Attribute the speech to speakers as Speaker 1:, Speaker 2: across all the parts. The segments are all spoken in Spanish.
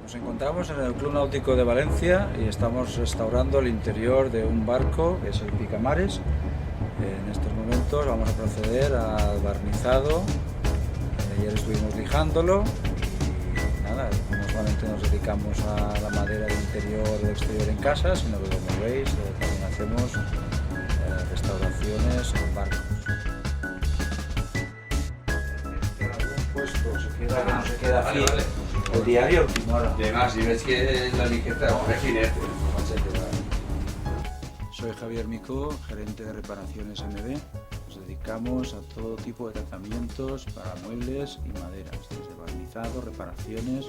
Speaker 1: Nos encontramos en el Club Náutico de Valencia y estamos restaurando el interior de un barco que es el Picamares. En estos momentos vamos a proceder al barnizado. Ayer estuvimos lijándolo y nada, no solamente nos dedicamos a la madera de interior o de exterior en casa, sino que como veis también hacemos restauraciones en barcos. En algún puesto se queda, que no se queda aquí. Vale. El diario última hora.
Speaker 2: Y además, si ves que la lijeza es jinete.
Speaker 1: Soy Javier Micó, gerente de reparaciones MB. Nos dedicamos a todo tipo de tratamientos para muebles y maderas, desde barnizado, reparaciones,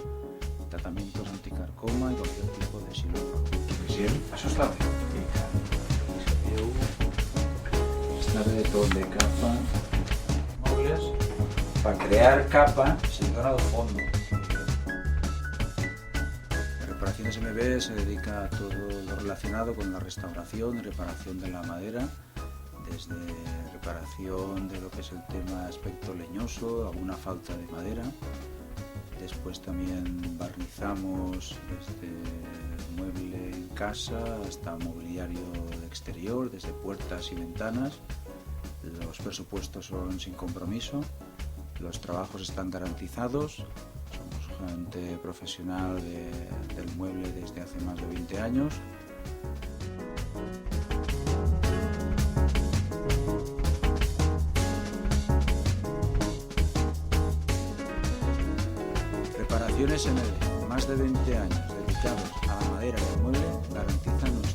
Speaker 1: tratamientos anticarcoma y cualquier tipo de siluro.
Speaker 2: Bien, eso está bien.
Speaker 1: Esta retón de capa, muebles, para crear capa se han donado fondo. Reparaciones MB se dedica a todo lo relacionado con la restauración y reparación de la madera, desde reparación de lo que es el tema aspecto leñoso, alguna falta de madera. Después también barnizamos desde mueble en casa hasta mobiliario de exterior, desde puertas y ventanas. Los presupuestos son sin compromiso, los trabajos están garantizados. Somos gente profesional del mueble desde hace más de 20 años. Reparaciones MB, más de 20 años dedicados a la madera y al mueble, garantizan nuestro